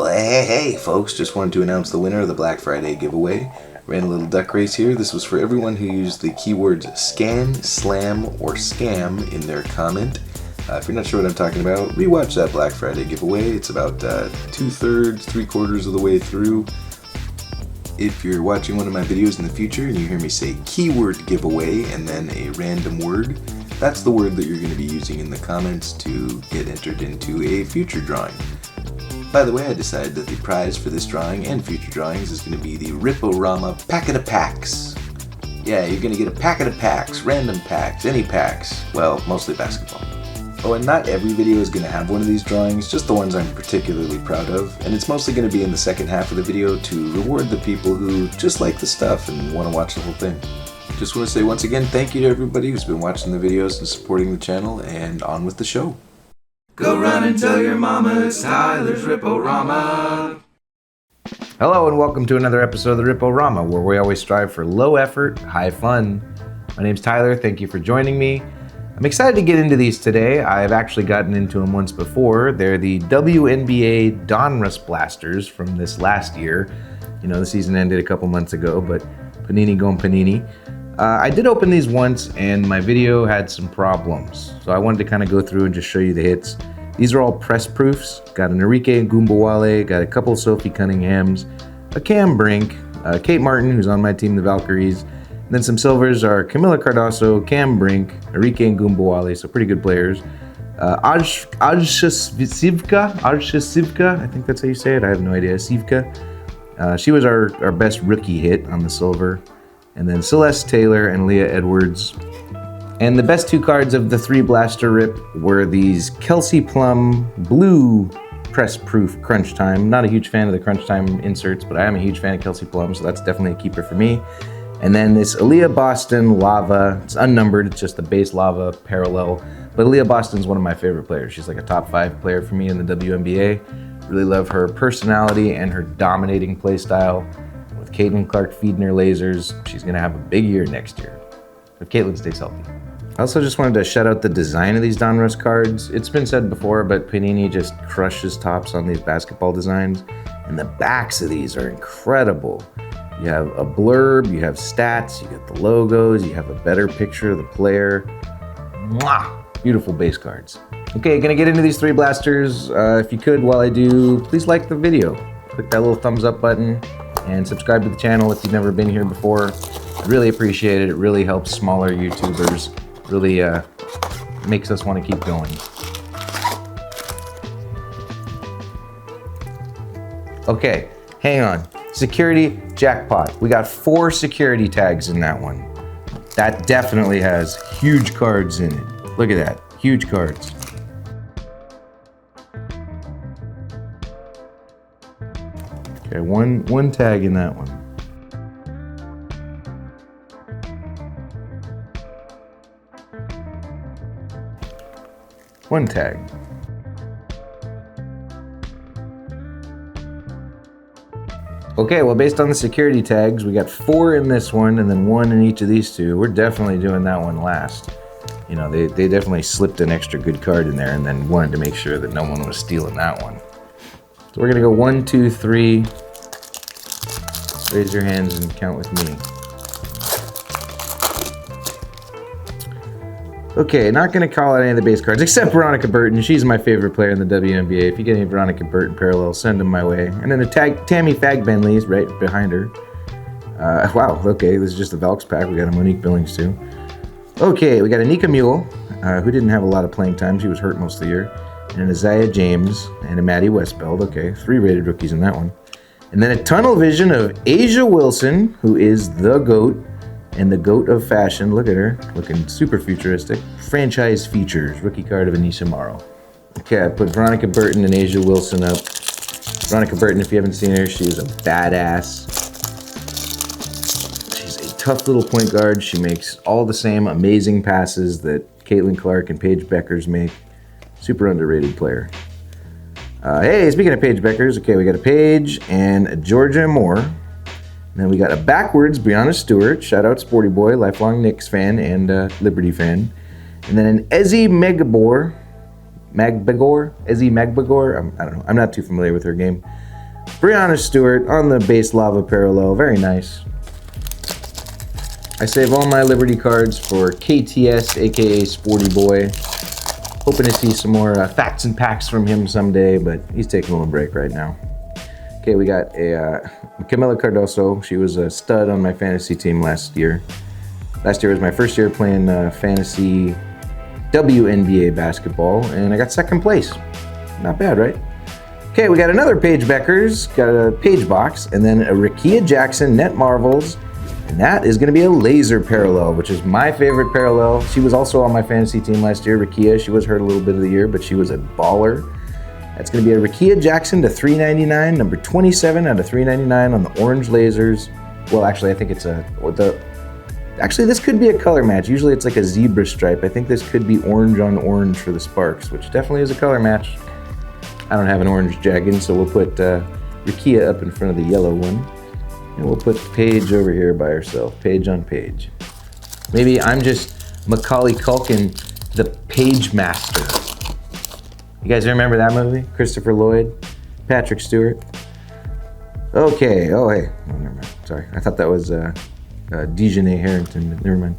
Well, hey, folks, just wanted to announce the winner of the Black Friday giveaway. Ran a little duck race here. This was for everyone who used the keywords scan, slam, or scam in their comment. If you're not sure what I'm talking about, rewatch that Black Friday giveaway. It's about 2/3, 3/4 of the way through. If you're watching one of my videos in the future and you hear me say keyword giveaway and then a random word, that's the word that you're going to be using in the comments to get entered into a future drawing. By the way, I decided that the prize for this drawing and future drawings is going to be the Rip-O-Rama packet of packs. Yeah, you're going to get a packet of packs, random packs, any packs. Well, mostly basketball. Oh, and not every video is going to have one of these drawings, just the ones I'm particularly proud of. And it's mostly going to be in the second half of the video to reward the people who just like the stuff and want to watch the whole thing. Just want to say once again, thank you to everybody who's been watching the videos and supporting the channel, and on with the show. Go run and tell your mama it's Tyler's Rip-O-Rama. Hello and welcome to another episode of the Rip-O-Rama, where we always strive for low effort, high fun. My name's Tyler, thank you for joining me. I'm excited to get into these today. I've actually gotten into them once before. They're the WNBA Donruss Blasters from this last year. You know, the season ended a couple months ago, but Panini going Panini. I did open these once and my video had some problems. So I wanted to kind of go through and just show you the hits. These are all press proofs. Got an Enrique Ngumbawale, got a couple Sophie Cunninghams, a Cam Brink, Kate Martin, who's on my team, the Valkyries. And then some silvers are Camila Cardoso, Cam Brink, Enrique Ngumbawale, so pretty good players. Ajsa Sivka, I think that's how you say it. I have no idea. Sivka. She was our best rookie hit on the silver. And then Celeste Taylor and Leah Edwards. And the best two cards of the three blaster rip were these Kelsey Plum blue press proof Crunch Time. Not a huge fan of the Crunch Time inserts, but I am a huge fan of Kelsey Plum, so that's definitely a keeper for me. And then this Aaliyah Boston Lava. It's unnumbered, it's just the base Lava parallel. But Aaliyah Boston's one of my favorite players. She's like a top 5 player for me in the WNBA. Really love her personality and her dominating play style. With Caitlin Clark feeding her lasers, she's gonna have a big year next year, if Caitlin stays healthy. I also just wanted to shout out the design of these Donruss cards. It's been said before, but Panini just crushes tops on these basketball designs. And the backs of these are incredible. You have a blurb, you have stats, you get the logos, you have a better picture of the player. Mwah! Beautiful base cards. Okay, gonna get into these three blasters. If you could, while I do, please like the video. Click that little thumbs up button and subscribe to the channel if you've never been here before. I really appreciate it. It really helps smaller YouTubers. Really makes us want to keep going. Okay, hang on. Security jackpot. We got 4 security tags in that one. That definitely has huge cards in it. Look at that, huge cards. Okay, one tag in that one. One tag. Okay, well, based on the security tags, we got 4 in this one and then 1 in each of these two. We're definitely doing that one last. You know, they definitely slipped an extra good card in there and then wanted to make sure that no one was stealing that one. So we're gonna go 1, 2, 3. Raise your hands and count with me. Okay, not gonna call out any of the base cards except Veronica Burton. She's my favorite player in the WNBA. If you get any Veronica Burton parallels, send them my way. And then a tag, Tammy Fagbenley's right behind her. Wow, okay, this is just the Valks pack. We got a Monique Billings too. Okay, we got a Nika Mule, who didn't have a lot of playing time. She was hurt most of the year. And an Isaiah James and a Maddie Westbeld. Okay, 3 rated rookies in that one. And then a tunnel vision of Asia Wilson, who is the GOAT and the GOAT of fashion. Look at her, looking super futuristic. Franchise features, rookie card of Anisha Morrow. Okay, I put Veronica Burton and Asia Wilson up. Veronica Burton, if you haven't seen her, she is a badass. She's a tough little point guard. She makes all the same amazing passes that Caitlin Clark and Paige Beckers make. Super underrated player. Hey, speaking of Paige Beckers, okay, we got a Paige and a Georgia Moore. And then we got a backwards Brianna Stewart. Shout out Sporty Boy, lifelong Knicks fan and Liberty fan. And then an Ezzy Magbagor. I don't know. I'm not too familiar with her game. Breanna Stewart on the base lava parallel. Very nice. I save all my Liberty cards for KTS, aka Sporty Boy. Hoping to see some more facts and packs from him someday, but he's taking a little break right now. Okay, we got a Camila Cardoso. She was a stud on my fantasy team last year. Last year was my first year playing fantasy WNBA basketball, and I got second place. Not bad, right? Okay, we got another Paige Beckers, got a Paige box, and then a Rickea Jackson Net Marvels, and that is going to be a laser parallel, which is my favorite parallel. She was also on my fantasy team last year, Rickea. She was hurt a little bit of the year, but she was a baller. That's going to be a Rickea Jackson to 399, number 27 out of 399 on the orange lasers. Well, actually, I think it's actually, this could be a color match. Usually it's like a zebra stripe. I think this could be orange on orange for the Sparks, which definitely is a color match. I don't have an orange Jaggin, so we'll put Rickea up in front of the yellow one. And we'll put Paige over here by herself, Paige on Paige. Maybe I'm just Macaulay Culkin, the Page Master. You guys remember that movie? Christopher Lloyd, Patrick Stewart. Okay, oh hey, oh, never mind, sorry. I thought that was Dejanay Harrington, but never mind.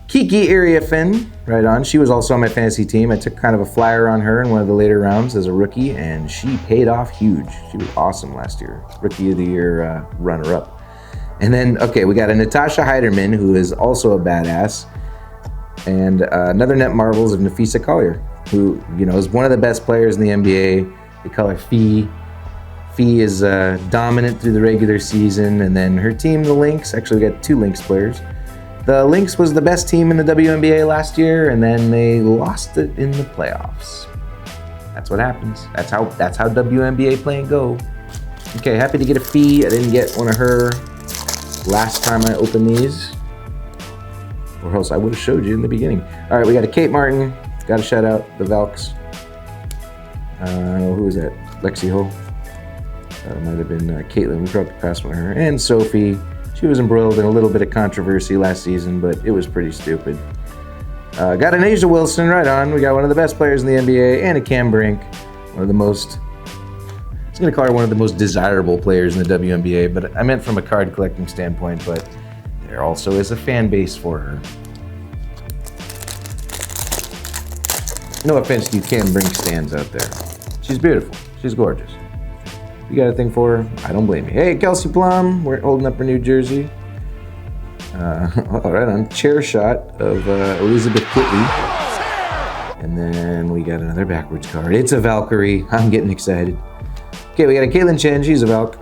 Kiki Iriafen, right on. She was also on my fantasy team. I took kind of a flyer on her in one of the later rounds as a rookie, and she paid off huge. She was awesome last year. Rookie of the Year runner-up. And then, okay, we got a Natasha Heiderman, who is also a badass, and another Net Marvels of Nafisa Collier, who, you know, is one of the best players in the NBA. They call her Fee. Fee is dominant through the regular season, and then her team, the Lynx, actually we got two Lynx players. The Lynx was the best team in the WNBA last year, and then they lost it in the playoffs. That's what happens. That's how WNBA playing go. Okay, happy to get a Fee. I didn't get one of her last time I opened these, or else I would have showed you in the beginning. All right, we got a Kate Martin. Got to shout out the Valks. Who is that? Lexi Ho. That might have been Caitlin. We dropped past one of her. And Sophie. She was embroiled in a little bit of controversy last season, but it was pretty stupid. Got an Asia Wilson, right on. We got one of the best players in the NBA, and a Cam Brink, one of the most, I was going to call her one of the most desirable players in the WNBA, but I meant from a card collecting standpoint, but there also is a fan base for her. No offense to you Cam Brink stands out there. She's beautiful. She's gorgeous. You got a thing for her? I don't blame you. Hey, Kelsey Plum, we're holding up her New Jersey. All right, on chair shot of Elizabeth Kitley. And then we got another backwards card. It's a Valkyrie. I'm getting excited. Okay, we got a Caitlin Chen. She's a Valk.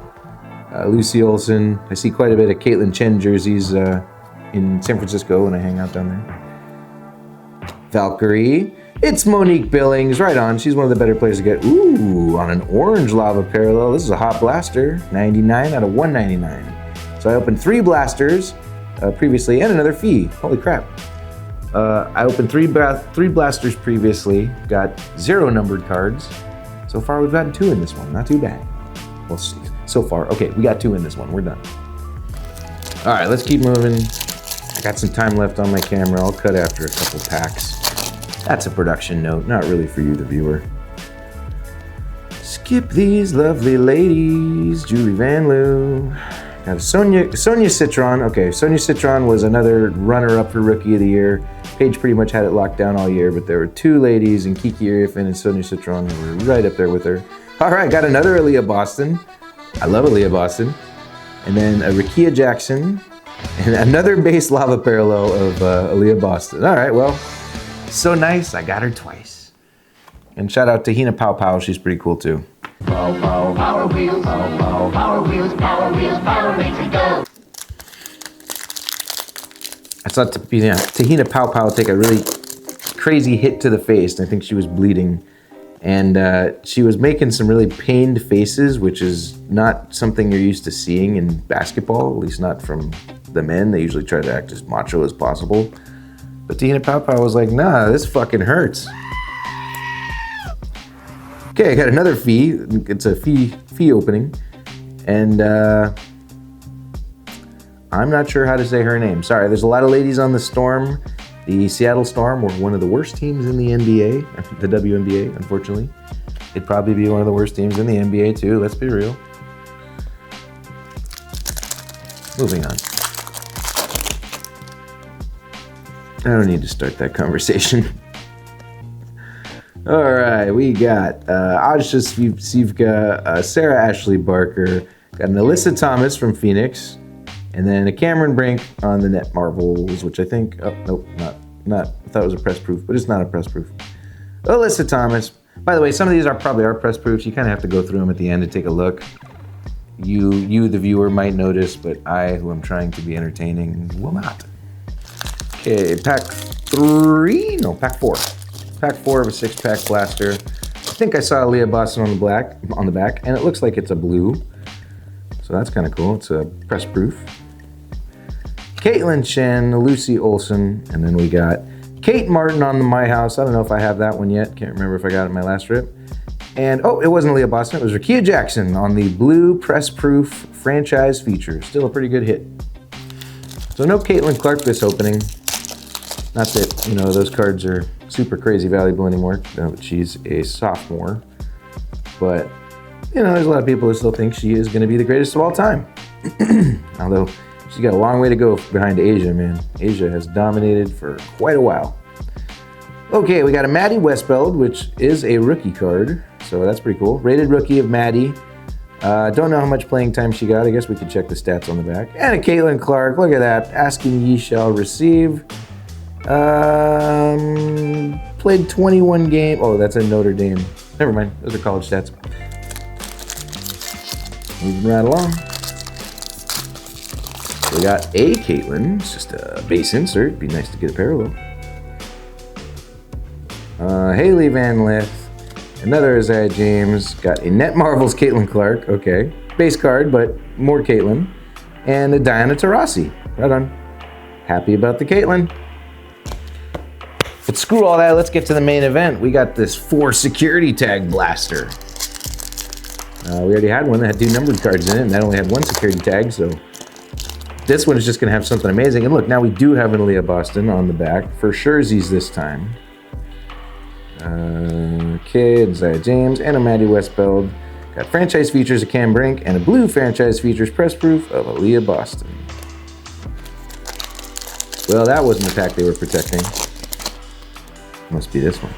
Lucy Olson. I see quite a bit of Caitlin Chen jerseys in San Francisco when I hang out down there. Valkyrie. It's Monique Billings, right on. She's one of the better players to get. Ooh, on an orange lava parallel. This is a hot blaster, 99 out of 199. So I opened 3 blasters previously and another Fee. Holy crap. I opened 3 blasters previously, got 0 numbered cards. So far we've gotten 2 in this one, not too bad. Well, so far, okay, we got 2 in this one, we're done. All right, let's keep moving. I got some time left on my camera. I'll cut after a couple packs. That's a production note, not really for you, the viewer. Skip these lovely ladies. Julie Van Loo. Got Sonia Citron. Okay, Sonia Citron was another runner-up for Rookie of the Year. Paige pretty much had it locked down all year, but there were 2 ladies, and Kiki Iriafen and Sonia Citron were right up there with her. All right, got another Aaliyah Boston. I love Aaliyah Boston. And then a Rickea Jackson, and another base lava parallel of Aaliyah Boston. All right, well, so nice, I got her twice. And shout out to Hina PaoPao, she's pretty cool too. Pau Pau Powerwheels, Pau Pau Powerwheels, Power makes it go. I saw Tahina PaoPao take a really crazy hit to the face, and I think she was bleeding. And she was making some really pained faces, which is not something you're used to seeing in basketball, at least not from the men. They usually try to act as macho as possible. But Tahina PaoPao was like, nah, this fucking hurts. Okay, I got another Fee. It's a Fee opening. And I'm not sure how to say her name. Sorry, there's a lot of ladies on the Storm. The Seattle Storm were one of the worst teams in the NBA, the WNBA, unfortunately. It'd probably be one of the worst teams in the NBA too, let's be real. moving on. I don't need to start that conversation. All right, we got Ajta Sivka, Sarah Ashley Barker, got an Alyssa Thomas from Phoenix, and then a Cameron Brink on the Net Marvels, which I think, oh, nope, not, I thought it was a press proof, but it's not a press proof. Alyssa Thomas. By the way, some of these are probably press proofs. You kind of have to go through them at the end and take a look. You, the viewer, might notice, but I, who am trying to be entertaining, will not. Okay, pack 4. Pack 4 of a 6-pack blaster. I think I saw Leah Boston on the back, and it looks like it's a blue. So that's kind of cool. It's a press proof. Caitlin Chen, Lucy Olson, and then we got Kate Martin on the My House. I don't know if I have that one yet. Can't remember if I got it in my last rip. And, oh, it wasn't Leah Boston. It was Rakia Jackson on the blue press proof franchise feature. Still a pretty good hit. So no Caitlin Clark this opening. Not that, you know, those cards are super crazy valuable anymore. She's a sophomore. But, you know, there's a lot of people who still think she is going to be the greatest of all time. Although, she's got a long way to go behind Asia, man. Asia has dominated for quite a while. Okay, we got a Maddie Westbeld, which is a rookie card. So that's pretty cool. Rated rookie of Maddie. Don't know how much playing time she got. I guess we could check the stats on the back. And a Caitlin Clark. Look at that. Asking ye shall receive. Played 21 games. Oh, that's a Notre Dame. Never mind. Those are college stats. Moving right along. We got a Caitlin. It's just a base insert. Be nice to get a parallel. Haley Van Lith. Another Isaiah James. Got a Net Marvels Caitlin Clark. Okay. Base card, but more Caitlin. And a Diana Taurasi. Right on. Happy about the Caitlin. But screw all that. Let's get to the main event. We got this 4 security tag blaster. We already had one that had 2 numbered cards in it, and that only had 1 security tag, so this one is just going to have something amazing. And look, now we do have an Leah Boston on the back for Scherzies this time. Okay, Isaiah James and a Maddie Westbeld. Got franchise features of Cam Brink and a blue franchise features press proof of Aaliyah Boston. Well, that wasn't the pack they were protecting. Must be this one.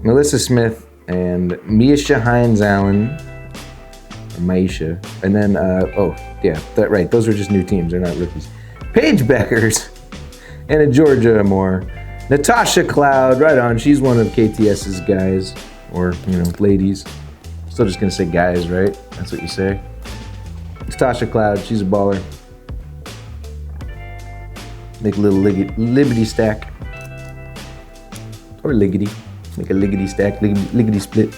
Melissa Smith and Miesha Hines Allen. Or Maisha. And then, right. Those are just new teams. They're not rookies. Paige Beckers. And a Georgia Moore. Natasha Cloud, right on. She's one of KTS's guys, or, you know, ladies. Still just gonna say guys, right? That's what you say. Natasha Cloud, she's a baller. Make a little libbity stack. Or liggity. Make a liggity stack, liggity split.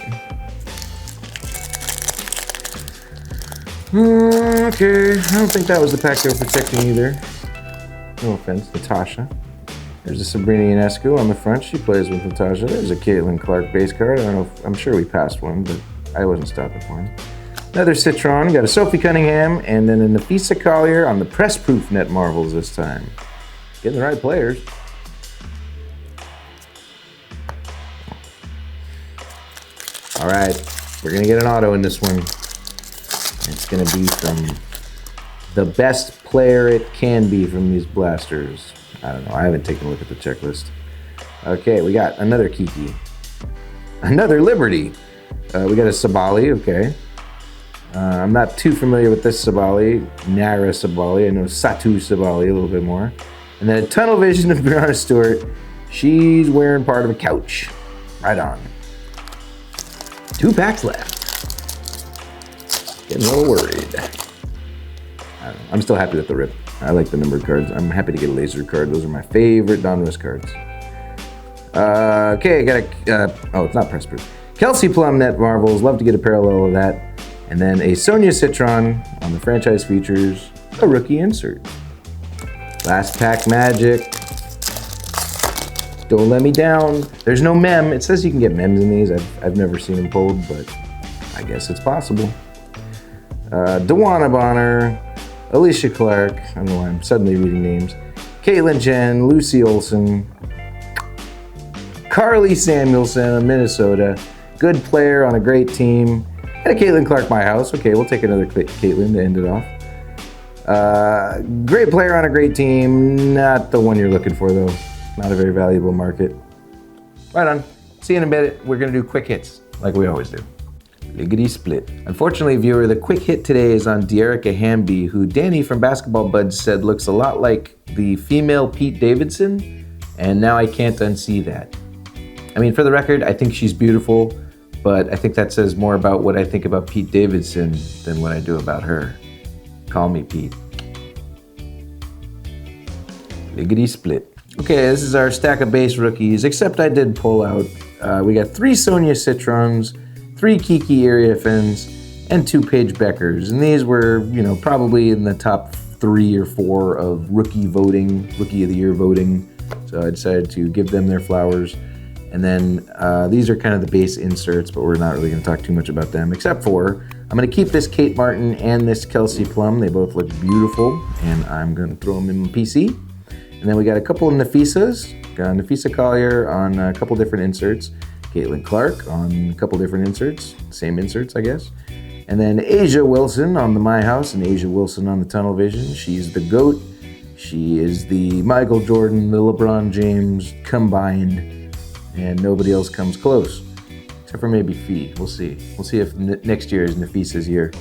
Okay, I don't think that was the pack they were protecting either. No offense, Natasha. There's a Sabrina Ionescu on the front. She plays with Natasha. There's a Caitlin Clark base card. I don't know if, I'm sure we passed one, but I wasn't stopping for him. Another Citron. Got a Sophie Cunningham, and then a Nafisa Collier on the press proof Net Marvels this time. Getting the right players. All right, we're gonna get an auto in this one. It's gonna be from the best player it can be from these blasters. I don't know, I haven't taken a look at the checklist. Okay, we got another Kiki. Another Liberty. We got a Sabali, okay. I'm not too familiar with this Sabali. Nara Sabali, I know Satu Sabali a little bit more. And then a Tunnel Vision of Brianna Stewart. She's wearing part of a couch. Right on. 2 packs left. Getting a little worried. I don't know. I'm still happy with the rip. I like the numbered cards. I'm happy to get a laser card. Those are my favorite Donruss cards. Okay, I got a... it's not press proof. Kelsey Plum Net Marvels. Love to get a parallel of that. And then a Sonia Citron on the franchise features. A rookie insert. Last pack magic. Don't let me down. There's no mem. It says you can get mems in these. I've never seen them pulled, but I guess it's possible. Dewana Bonner, Alicia Clark. I don't know why I'm suddenly reading names. Caitlin Chen, Lucy Olson, Carly Samuelson of Minnesota. Good player on a great team. And a Caitlin Clark, my house. Okay, we'll take another Caitlin to end it off. Great player on a great team. Not the one you're looking for, though. Not a very valuable market. Right on. See you in a minute. We're going to do quick hits, like we always do. Liggity split. Unfortunately, viewer, the quick hit today is on Dearica Hamby, who Danny from Basketball Buds said looks a lot like the female Pete Davidson, and now I can't unsee that. I mean, for the record, I think she's beautiful, but I think that says more about what I think about Pete Davidson than what I do about her. Call me Pete. Liggity split. Okay, this is our stack of base rookies, except I did pull out. We got 3 Sonia Citrons, 3 Kiki Ariafins, and 2 Paige Beckers. And these were, probably in the top 3 or 4 of rookie voting, Rookie of the Year voting. So I decided to give them their flowers. And then these are kind of the base inserts, but we're not really going to talk too much about them, except for I'm going to keep this Kate Martin and this Kelsey Plum. They both look beautiful, and I'm going to throw them in my PC. And then we got a couple of Nafisas. Got Nafisa Collier on a couple different inserts. Caitlin Clark on a couple different inserts. Same inserts, I guess. And then Asia Wilson on the My House and Asia Wilson on the Tunnel Vision. She's the GOAT. She is the Michael Jordan, the LeBron James combined, and nobody else comes close. Except for maybe Fee. We'll see. We'll see if next year is Nafisa's year.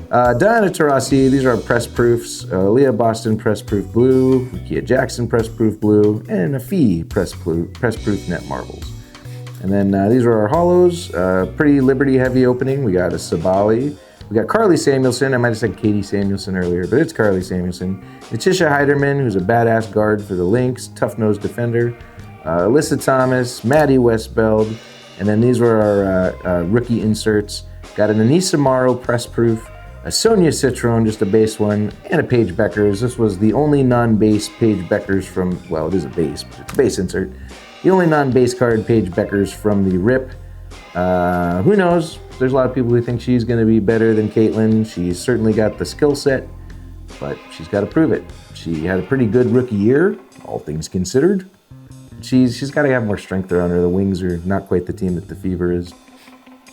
Diana Taurasi, these are our press proofs. Leah Boston press proof blue, Kia Jackson press proof blue, and a Fee press proof net marbles. And then these are our hollows. Pretty Liberty heavy opening. We got a Sabali. We got Carly Samuelson. I might have said Katie Samuelson earlier, but it's Carly Samuelson. Natisha Heiderman, who's a badass guard for the Lynx, tough-nosed defender. Alyssa Thomas, Maddie Westbeld. And then these were our rookie inserts. Got an Anissa Morrow press proof, a Sonia Citron, just a base one, and a Paige Beckers. This was the only non-base Paige Beckers from, well, it is a base, but it's a base insert. The only non-base card Paige Beckers from the Rip. Who knows? There's a lot of people who think she's going to be better than Caitlin. She's certainly got the skill set, but she's got to prove it. She had a pretty good rookie year, all things considered. She's got to have more strength around her. The Wings are not quite the team that the Fever is.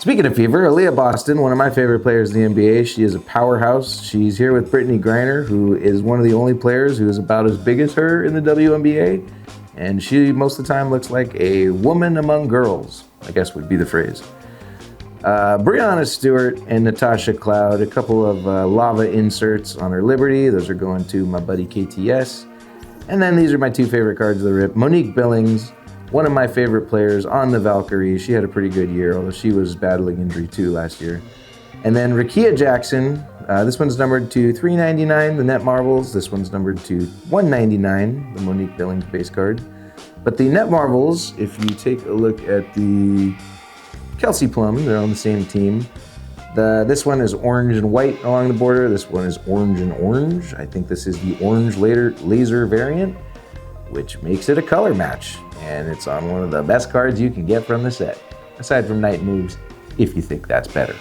Speaking of Fever, Aaliyah Boston, one of my favorite players in the NBA. She is a powerhouse. She's here with Brittany Griner, who is one of the only players who is about as big as her in the WNBA. And she, most of the time, looks like a woman among girls, I guess would be the phrase. Brianna Stewart and Natasha Cloud, a couple of lava inserts on her Liberty. Those are going to my buddy KTS. And then these are my 2 favorite cards of the Rip. Monique Billings, one of my favorite players on the Valkyrie. She had a pretty good year, although she was battling injury too last year. And then Rakia Jackson. This one's numbered to 399, the net marbles. This one's numbered to 199, the Monique Billings base card. But the net marbles, if you take a look at the Kelsey Plum, they're on the same team. This one is orange and white along the border. This one is orange and orange. I think this is the orange laser variant, which makes it a color match. And it's on one of the best cards you can get from the set, aside from Night Moves, if you think that's better.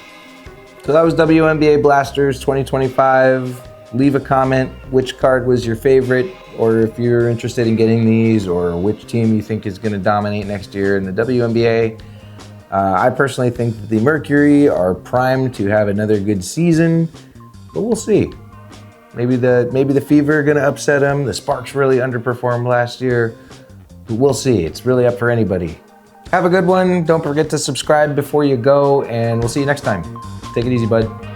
So that was WNBA Blasters 2025. Leave a comment which card was your favorite, or if you're interested in getting these, or which team you think is going to dominate next year in the WNBA. I personally think that the Mercury are primed to have another good season, but we'll see. Maybe the Fever are going to upset them. The Sparks really underperformed last year, but we'll see. It's really up for anybody. Have a good one. Don't forget to subscribe before you go, and we'll see you next time. Take it easy, bud.